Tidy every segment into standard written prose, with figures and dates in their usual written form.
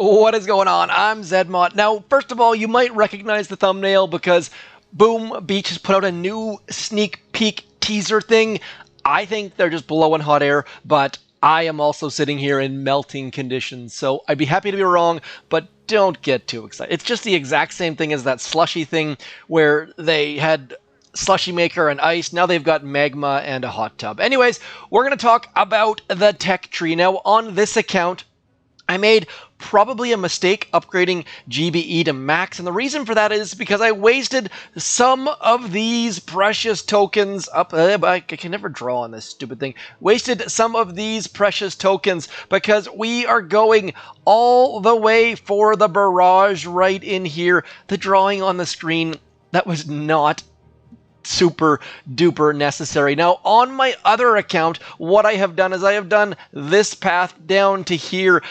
What is going on? I'm Zedmont. Now, first of all, you might recognize the thumbnail because, boom, Beach has put out a new sneak peek teaser thing. I think they're just blowing hot air, but I am also sitting here in melting conditions, so I'd be happy to be wrong, but don't get too excited. It's just the exact same thing as that slushy thing where they had slushy maker and ice. Now they've got magma and a hot tub. Anyways, we're going to talk about the tech tree. Now, on this account, I made probably a mistake upgrading GBE to max, and the reason for that is because I wasted some of these precious tokens I can never draw on this stupid thing. Wasted some of these precious tokens because we are going all the way for the barrage right in here. The drawing on the screen, that was not super duper necessary. Now, on my other account, what I have done is I have done this path down to here.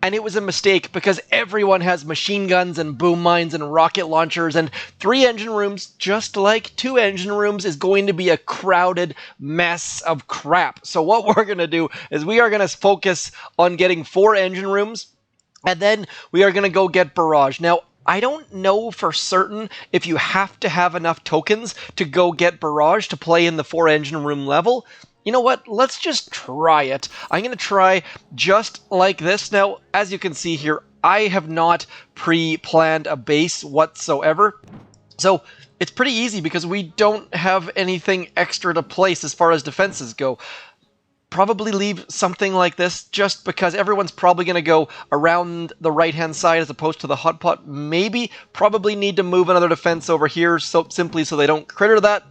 And it was a mistake because everyone has machine guns and boom mines and rocket launchers, and 3 engine rooms, just like 2 engine rooms, is going to be a crowded mess of crap. So what we're going to do is we are going to focus on getting 4 engine rooms, and then we are going to go get barrage. Now, I don't know for certain if you have to have enough tokens to go get barrage to play in the 4 engine room level. You know what? Let's just try it. I'm going to try just like this. Now, as you can see here, I have not pre-planned a base whatsoever. So it's pretty easy because we don't have anything extra to place as far as defenses go. Probably leave something like this just because everyone's probably going to go around the right-hand side as opposed to the hot pot. Maybe probably need to move another defense over here simply so they don't critter that.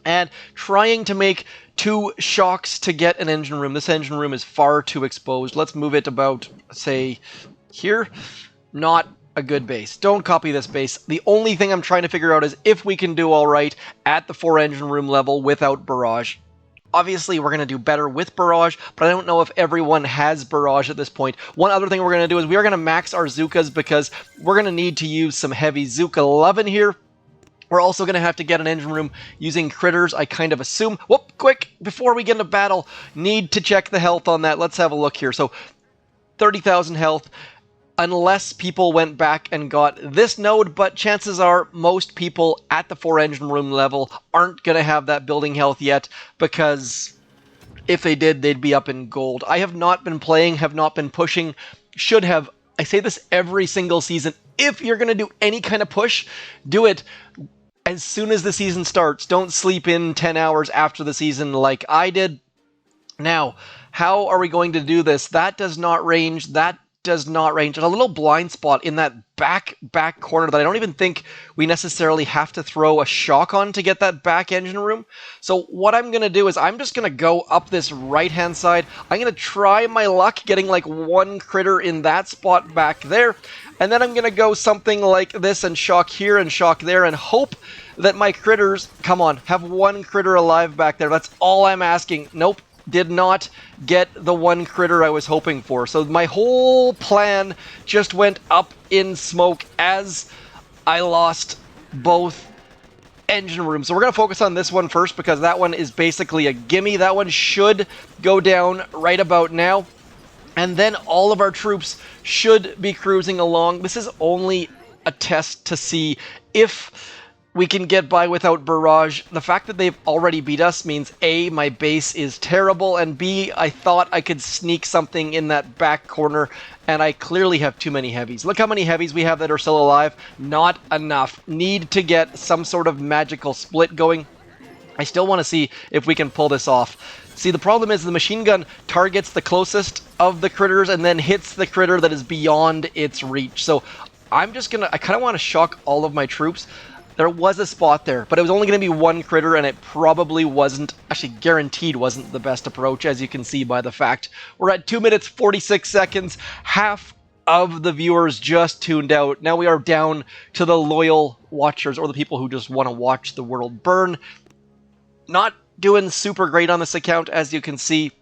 And trying to make 2 shocks to get an engine room. This engine room is far too exposed. Let's move it about, say, here. Not a good base. Don't copy this base. The only thing I'm trying to figure out is if we can do all right at the 4 engine room level without barrage. Obviously, we're going to do better with barrage, but I don't know if everyone has barrage at this point. One other thing we're going to do is we are going to max our Zookas because we're going to need to use some heavy Zooka 11 here. We're also going to have to get an engine room using critters, I kind of assume. Whoop, quick, before we get into battle, need to check the health on that. Let's have a look here. So, 30,000 health, unless people went back and got this node, but chances are most people at the 4 engine room level aren't going to have that building health yet, because if they did, they'd be up in gold. I have not been playing, have not been pushing, should have. I say this every single season. If you're going to do any kind of push, do it as soon as the season starts. Don't sleep in 10 hours after the season like I did. Now, how are we going to do this? That does not range. That does not range. There's a little blind spot in that back corner that I don't even think we necessarily have to throw a shock on to get that back engine room. So what I'm going to do is I'm just going to go up this right-hand side. I'm going to try my luck getting like 1 critter in that spot back there. And then I'm going to go something like this and shock here and shock there and hope that my critters, come on, have 1 critter alive back there. That's all I'm asking. Nope, did not get the 1 critter I was hoping for. So my whole plan just went up in smoke as I lost both engine rooms. So we're going to focus on this one first because that one is basically a gimme. That one should go down right about now. And then all of our troops should be cruising along. This is only a test to see if we can get by without barrage. The fact that they've already beat us means A, my base is terrible, and B, I thought I could sneak something in that back corner, and I clearly have too many heavies. Look how many heavies we have that are still alive. Not enough. Need to get some sort of magical split going. I still want to see if we can pull this off. See, the problem is the machine gun targets the closest of the critters and then hits the critter that is beyond its reach. So I'm just going to, I kind of want to shock all of my troops. There was a spot there, but it was only going to be 1 critter, and it probably wasn't, actually guaranteed wasn't the best approach, as you can see by the fact. We're at 2 minutes, 46 seconds. Half of the viewers just tuned out. Now we are down to the loyal watchers, or the people who just want to watch the world burn. Not doing super great on this account, as you can see.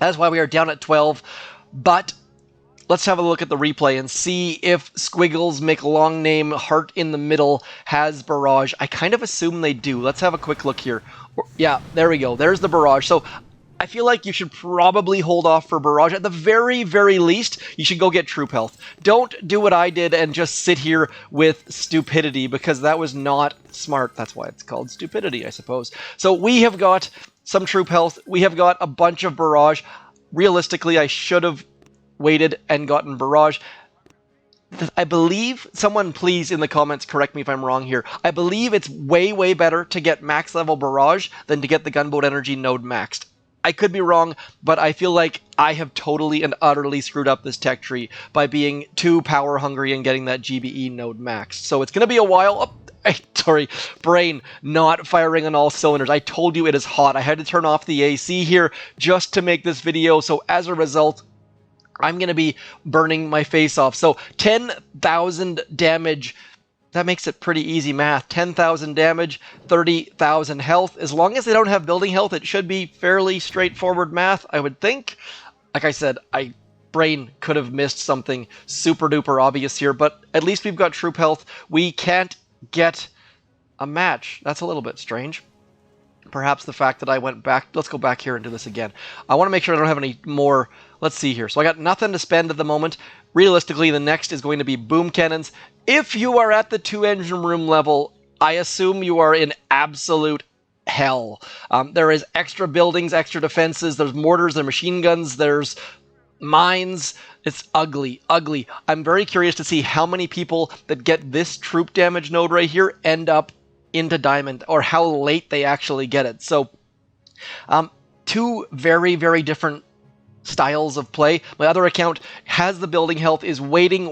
That's why we are down at 12. But let's have a look at the replay and see if Squiggles make long name heart in the middle has barrage. I kind of assume they do. Let's have a quick look here. Yeah, there we go. There's the barrage. So I feel like you should probably hold off for Barrage. At the very, very least, you should go get Troop Health. Don't do what I did and just sit here with Stupidity, because that was not smart. That's why it's called Stupidity, I suppose. So we have got some Troop Health. We have got a bunch of Barrage. Realistically, I should have waited and gotten Barrage. I believe, someone please in the comments correct me if I'm wrong here, I believe it's way, way better to get max level Barrage than to get the Gunboat Energy node maxed. I could be wrong, but I feel like I have totally and utterly screwed up this tech tree by being too power hungry and getting that GBE node maxed. So it's going to be a while. Sorry, brain not firing on all cylinders. I told you it is hot. I had to turn off the AC here just to make this video, so as a result, I'm going to be burning my face off. So 10,000 damage, that makes it pretty easy math. 10,000 damage, 30,000 health. As long as they don't have building health, it should be fairly straightforward math, I would think. Like I said, brain could have missed something super duper obvious here, but at least we've got troop health. We can't get a match. That's a little bit strange. Perhaps the fact that I went back... Let's go back here and do this again. I want to make sure I don't have any more... Let's see here. So I got nothing to spend at the moment. Realistically, the next is going to be boom cannons. If you are at the 2-engine room level, I assume you are in absolute hell. There is extra buildings, extra defenses. There's mortars, there's machine guns, there's mines. It's ugly, ugly. I'm very curious to see how many people that get this troop damage node right here end up into diamond, or how late they actually get it. So two very, very different styles of play. My other account has the building health, is waiting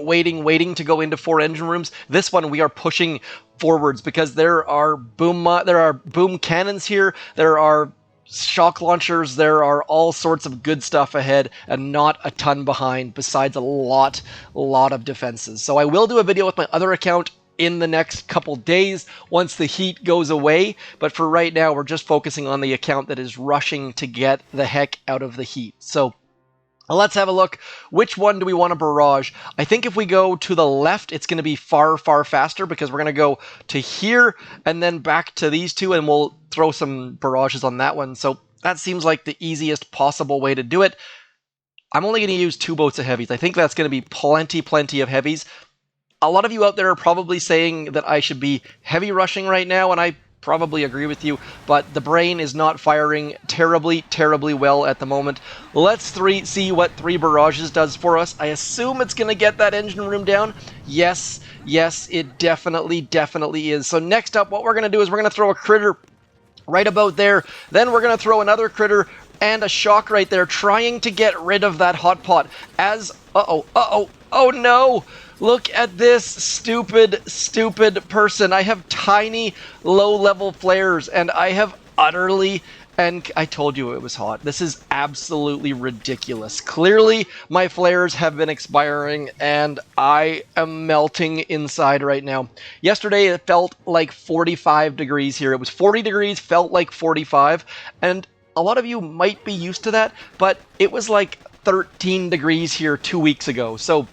to go into 4 engine rooms. This one we are pushing forwards because there are boom cannons here, there are shock launchers, there are all sorts of good stuff ahead and not a ton behind, besides a lot of defenses. So I will do a video with my other account in the next couple days once the heat goes away, but for right now we're just focusing on the account that is rushing to get the heck out of the heat. So let's have a look. Which one do we want to barrage? I think if we go to the left, it's going to be far faster, because we're going to go to here and then back to these two, and we'll throw some barrages on that one. So that seems like the easiest possible way to do it. I'm only going to use 2 boats of heavies. I think that's going to be plenty of heavies. A lot of you out there are probably saying that I should be heavy rushing right now, and I probably agree with you, but the brain is not firing terribly well at the moment. Let's see what 3 barrages does for us. I assume it's going to get that engine room down. Yes, it definitely is. So next up, what we're going to do is we're going to throw a critter right about there. Then we're going to throw another critter and a shock right there, trying to get rid of that hot pot. Oh no! Look at this stupid person. I have tiny, low-level flares, and I have utterly... And I told you it was hot. This is absolutely ridiculous. Clearly, my flares have been expiring, and I am melting inside right now. Yesterday, it felt like 45 degrees here. It was 40 degrees, felt like 45, and a lot of you might be used to that, but it was like 13 degrees here 2 weeks ago. So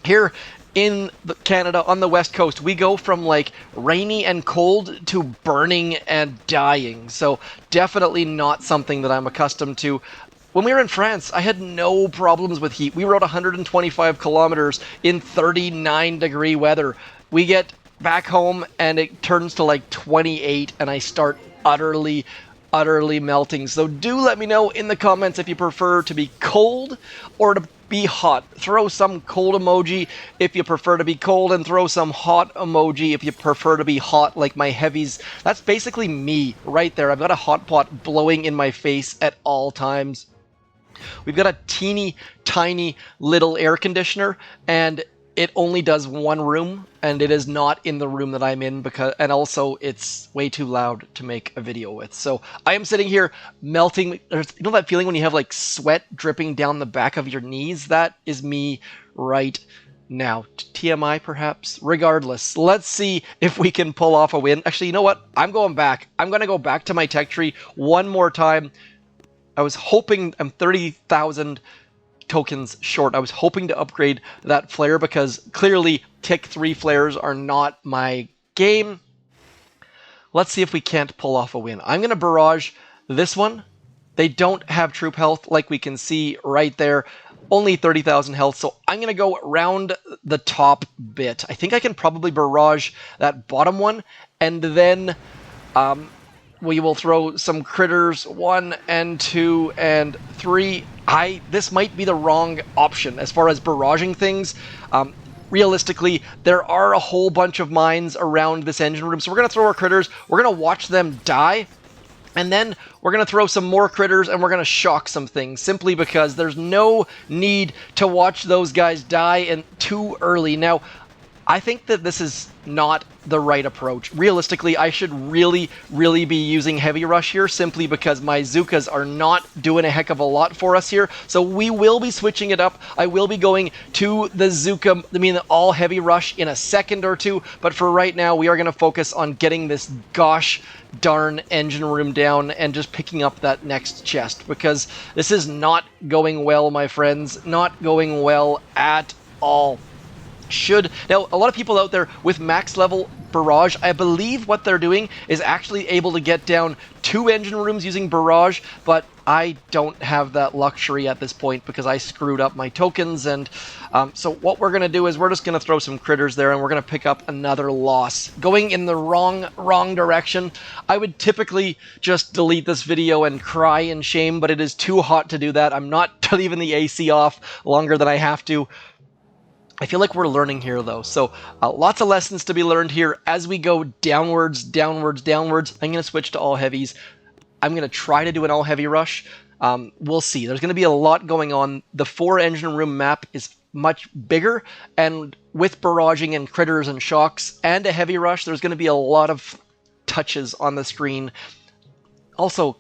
here in Canada on the west coast, we go from like rainy and cold to burning and dying. So definitely not something that I'm accustomed to. When we were in France, I had no problems with heat. We rode 125 kilometers in 39 degree weather. We get back home and it turns to like 28 and I start utterly melting. So do let me know in the comments if you prefer to be cold or to be hot. Throw some cold emoji if you prefer to be cold, and throw some hot emoji if you prefer to be hot, like my heavies. That's basically me right there. I've got a hot pot blowing in my face at all times. We've got a teeny tiny little air conditioner, and it only does 1 room, and it is not in the room that I'm in, and also it's way too loud to make a video with. So I am sitting here melting. You know that feeling when you have like sweat dripping down the back of your knees? That is me right now. TMI perhaps? Regardless, let's see if we can pull off a win. Actually, you know what? I'm going back. I'm going to go back to my tech tree one more time. I was hoping... I'm 30,000 tokens short. I was hoping to upgrade that flare, because clearly tick 3 flares are not my game. Let's see if we can't pull off a win. I'm going to barrage this one They don't have troop health, like we can see right there. Only 30,000 health, so I'm going to go around the top bit. I think I can probably barrage that bottom one, and then we will throw some critters, 1 and 2 and 3. This might be the wrong option as far as barraging things. Realistically, there are a whole bunch of mines around this engine room, so we're going to throw our critters, we're going to watch them die, and then we're going to throw some more critters and we're going to shock some things, simply because there's no need to watch those guys die too early. Now, I think that this is not the right approach. Realistically, I should really be using Heavy Rush here, simply because my Zookas are not doing a heck of a lot for us here. So we will be switching it up. I will be going to the Zooka, all Heavy Rush in a second or two, but for right now, we are going to focus on getting this gosh darn engine room down and just picking up that next chest, because this is not going well, my friends. Not going well at all. Now, a lot of people out there with max level barrage, I believe what they're doing is actually able to get down 2 engine rooms using barrage, but I don't have that luxury at this point because I screwed up my tokens. And so what we're going to do is we're just going to throw some critters there and we're going to pick up another loss. Going in the wrong direction. I would typically just delete this video and cry in shame, but it is too hot to do that. I'm not leaving the AC off longer than I have to. I feel like we're learning here, though, so lots of lessons to be learned here as we go downwards. I'm going to switch to all heavies. I'm going to try to do an all heavy rush. We'll see. There's going to be a lot going on. The 4 engine room map is much bigger, and with barraging and critters and shocks and a heavy rush, there's going to be a lot of touches on the screen. Also,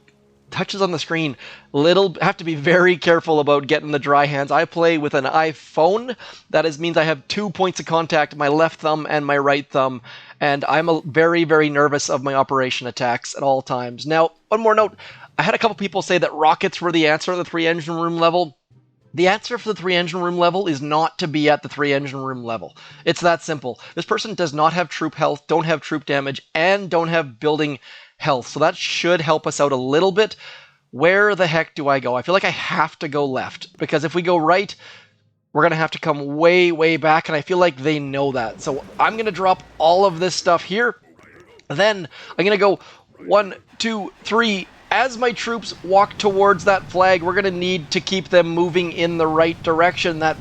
touches on the screen, have to be very careful about getting the dry hands. I play with an iPhone. That means I have 2 points of contact, my left thumb and my right thumb, and I'm very nervous of my operation attacks at all times. Now, one more note. I had a couple people say that rockets were the answer at the 3 engine room level. The answer for the 3 engine room level is not to be at the 3 engine room level. It's that simple. This person does not have troop health, don't have troop damage, and don't have building health, so that should help us out a little bit. Where the heck do I go? I feel like I have to go left, because if we go right, we're going to have to come way back, and I feel like they know that. So I'm going to drop all of this stuff here. Then I'm going to go 1, 2, 3. As my troops walk towards that flag, we're going to need to keep them moving in the right direction. That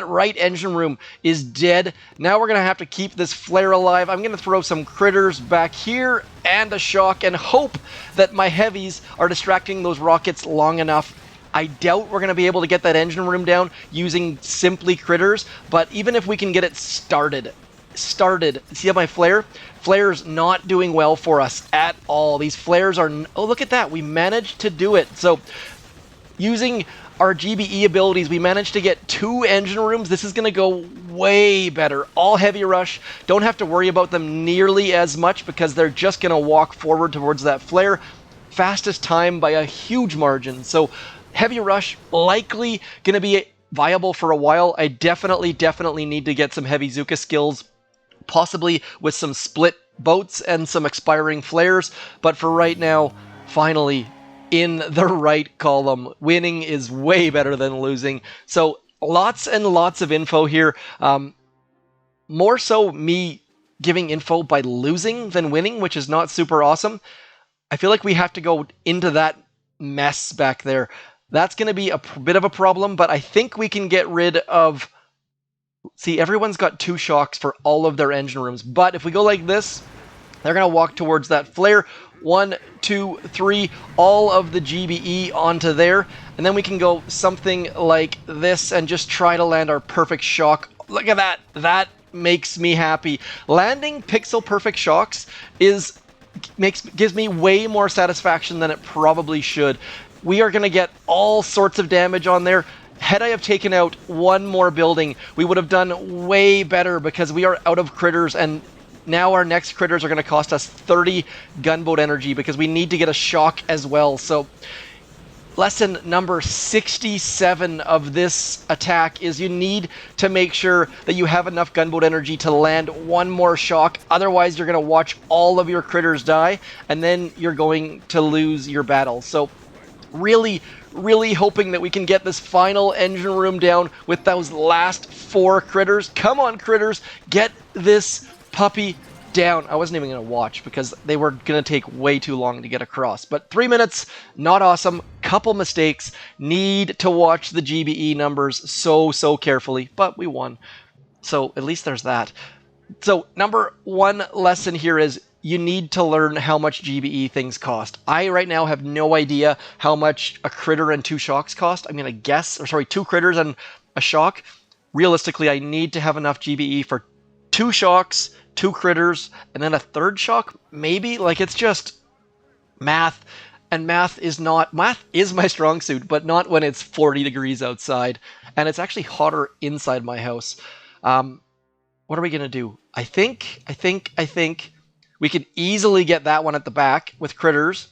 right engine room is dead. Now we're going to have to keep this flare alive. I'm going to throw some critters back here and a shock and hope that my heavies are distracting those rockets long enough. I doubt we're going to be able to get that engine room down using simply critters, but even if we can get it started. See how my flare's not doing well for us at all. These flares are, oh, look at that. We managed to do it. So using our GBE abilities, we managed to get 2 engine rooms. This is going to go way better. All heavy rush. Don't have to worry about them nearly as much because they're just going to walk forward towards that flare. Fastest time by a huge margin. So heavy rush likely going to be viable for a while. I definitely need to get some heavy Zuka skills, possibly with some split boats and some expiring flares. But for right now, finally, in the right column. Winning is way better than losing. So lots and lots of info here. More so me giving info by losing than winning, which is not super awesome. I feel like we have to go into that mess back there. That's going to be a bit of a problem, but I think we can get rid of... See, everyone's got 2 shocks for all of their engine rooms, but if we go like this, they're going to walk towards that flare. 1, 2, 3, all of the GBE onto there, and then we can go something like this and just try to land our perfect shock. Look at that. That makes me happy. Landing pixel perfect shocks gives me way more satisfaction than it probably should. We are going to get all sorts of damage on there. Had I have taken out 1 more building, we would have done way better because we are out of critters, and now our next critters are going to cost us 30 gunboat energy because we need to get a shock as well. So lesson number 67 of this attack is you need to make sure that you have enough gunboat energy to land one more shock. Otherwise, you're going to watch all of your critters die, and then you're going to lose your battle. So really, really hoping that we can get this final engine room down with those last 4 critters. Come on, critters, get this puppy down. I wasn't even going to watch because they were going to take way too long to get across. But 3 minutes, not awesome. Couple mistakes. Need to watch the GBE numbers so carefully, but we won. So at least there's that. So number 1 lesson here is you need to learn how much GBE things cost. I right now have no idea how much a critter and 2 shocks cost. I'm going to guess, or sorry, 2 critters and a shock. Realistically, I need to have enough GBE for 2 shocks, 2 critters, and then a 3rd shock, maybe? Like, it's just math. And math is my strong suit, but not when it's 40 degrees outside. And it's actually hotter inside my house. What are we going to do? I think we could easily get that one at the back with critters,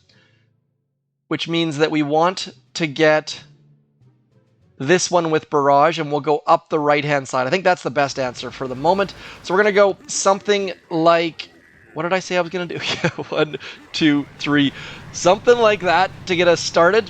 which means that we want to get this one with barrage, and we'll go up the right-hand side. I think that's the best answer for the moment. So we're going to go something like, what did I say I was going to do? 1, 2, 3. Something like that to get us started.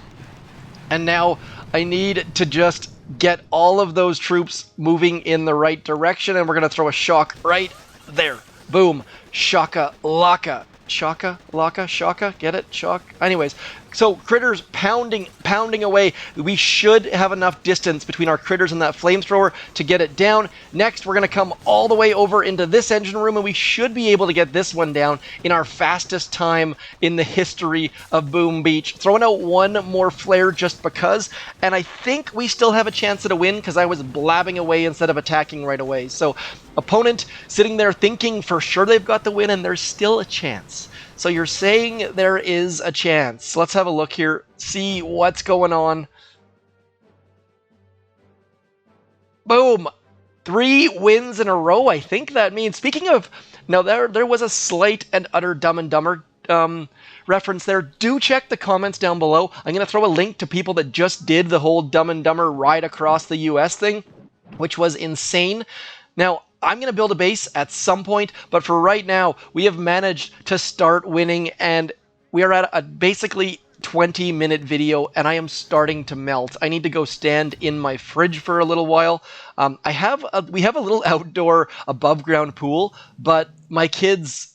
And now I need to just get all of those troops moving in the right direction, and we're going to throw a shock right there. Boom. Shaka laka. Shaka laka. Shaka. Get it? Shock. Anyways, so critters pounding away. We should have enough distance between our critters and that flamethrower to get it down. Next, we're going to come all the way over into this engine room, and we should be able to get this one down in our fastest time in the history of Boom Beach. Throwing out one more flare just because, and I think we still have a chance at a win because I was blabbing away instead of attacking right away. So opponent sitting there thinking for sure they've got the win, and there's still a chance. So you're saying there is a chance. Let's have a look here, see what's going on. Boom! 3 wins in a row, I think that means. Speaking of, now there was a slight and utter Dumb and Dumber reference there. Do check the comments down below. I'm going to throw a link to people that just did the whole Dumb and Dumber ride across the US thing, which was insane. Now, I'm going to build a base at some point, but for right now, we have managed to start winning, and we are at a basically 20-minute video, and I am starting to melt. I need to go stand in my fridge for a little while. We have a little outdoor above-ground pool, but my kids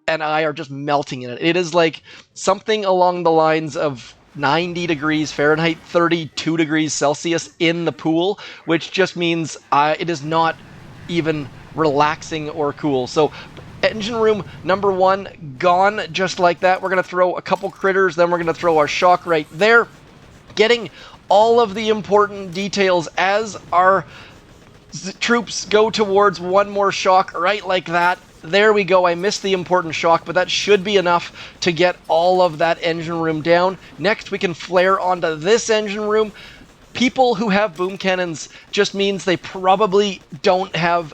and I are just melting in it. It is like something along the lines of 90 degrees Fahrenheit, 32 degrees Celsius in the pool, which just means it is not even relaxing or cool. So engine room number 1 gone just like that. We're going to throw a couple critters, then we're going to throw our shock right there, getting all of the important details as our troops go towards one more shock right like that. There we go. I missed the important shock, but that should be enough to get all of that engine room down. Next, we can flare onto this engine room. People who have boom cannons just means they probably don't have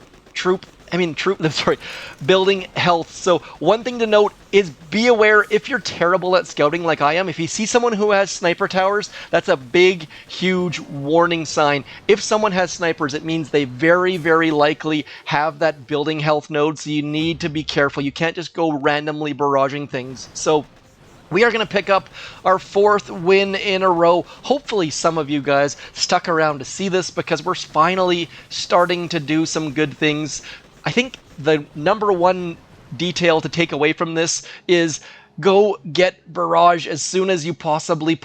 building health. So one thing to note is be aware if you're terrible at scouting like I am. If you see someone who has sniper towers, that's a big, huge warning sign. If someone has snipers, it means they very, very likely have that building health node, so you need to be careful. You can't just go randomly barraging things. So we are going to pick up our 4th win in a row. Hopefully some of you guys stuck around to see this because we're finally starting to do some good things. I think the number 1 detail to take away from this is go get barrage as soon as you possibly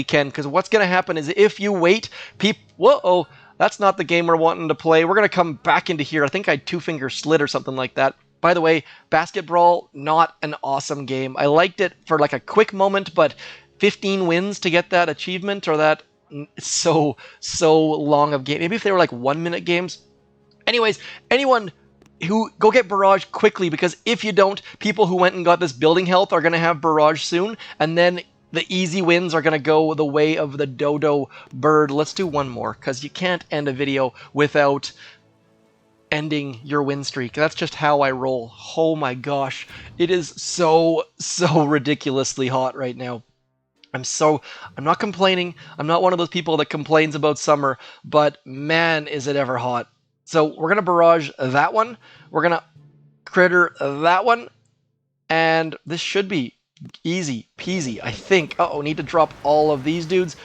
can, because what's going to happen is if you wait, whoa, that's not the game we're wanting to play. We're going to come back into here. I think I had 2-finger slit or something like that. By the way, Basket Brawl, not an awesome game. I liked it for like a quick moment, but 15 wins to get that achievement or that so long of game. Maybe if they were like 1-minute games. Anyways, anyone who go get barrage quickly, because if you don't, people who went and got this building health are going to have barrage soon, and then the easy wins are going to go the way of the dodo bird. Let's do one more, because you can't end a video without ending your win streak. That's just how I roll. Oh my gosh. It is so ridiculously hot right now. I'm not complaining. I'm not one of those people that complains about summer, but man, is it ever hot. So we're going to barrage that one. We're going to critter that one. And this should be easy peasy, I think. Uh-oh, need to drop all of these dudes.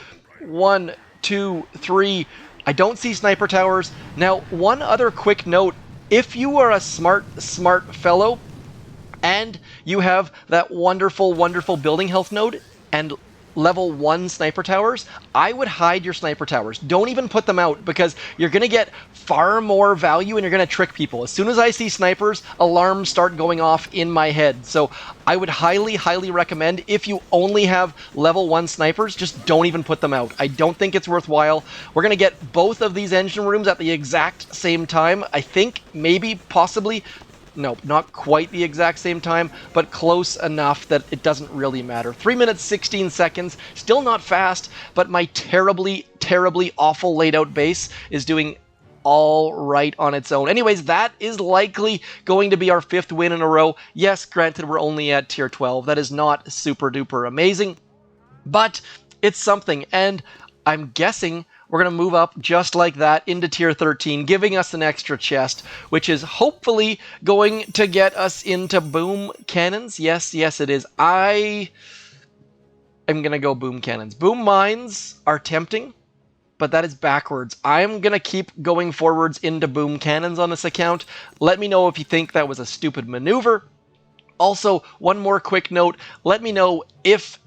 1, 2, 3. I don't see sniper towers. Now, one other quick note. If you are a smart fellow, and you have that wonderful, wonderful building health node and level 1 sniper towers, I would hide your sniper towers. Don't even put them out, because you're going to get far more value and you're going to trick people. As soon as I see snipers, alarms start going off in my head. So I would highly, highly recommend, if you only have level 1 snipers, just don't even put them out. I don't think it's worthwhile. We're going to get both of these engine rooms at the exact same time. I think, maybe, possibly. No, not quite the exact same time, but close enough that it doesn't really matter. 3 minutes, 16 seconds. Still not fast, but my terribly, terribly awful laid out base is doing all right on its own. Anyways, that is likely going to be our 5th win in a row. Yes, granted, we're only at tier 12. That is not super duper amazing, but it's something. And I'm guessing we're going to move up just like that into tier 13, giving us an extra chest, which is hopefully going to get us into boom cannons. Yes, it is. I am going to go boom cannons. Boom mines are tempting, but that is backwards. I'm going to keep going forwards into boom cannons on this account. Let me know if you think that was a stupid maneuver. Also, one more quick note. Let me know if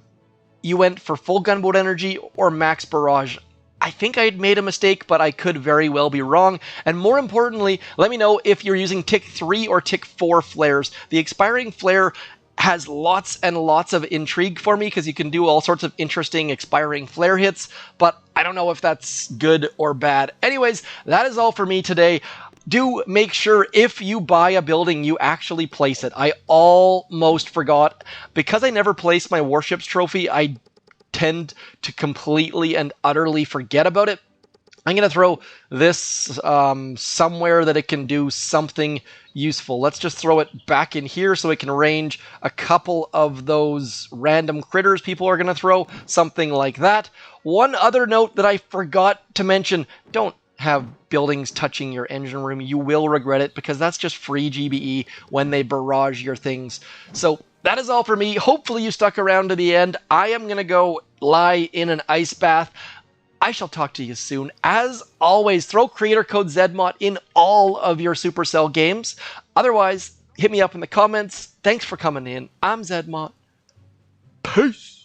you went for full gunboat energy or max barrage. I think I had made a mistake, but I could very well be wrong. And more importantly, let me know if you're using tick 3 or tick 4 flares. The expiring flare has lots and lots of intrigue for me, because you can do all sorts of interesting expiring flare hits, but I don't know if that's good or bad. Anyways, that is all for me today. Do make sure, if you buy a building, you actually place it. I almost forgot. Because I never placed my Warships trophy, I tend to completely and utterly forget about it. I'm going to throw this somewhere that it can do something useful. Let's just throw it back in here so it can range a couple of those random critters people are going to throw, something like that. One other note that I forgot to mention: don't have buildings touching your engine room. You will regret it, because that's just free GBE when they barrage your things. So that is all for me. Hopefully you stuck around to the end. I am going to go lie in an ice bath. I shall talk to you soon. As always, throw creator code ZMOT in all of your Supercell games. Otherwise, hit me up in the comments. Thanks for coming in. I'm ZMOT. Peace.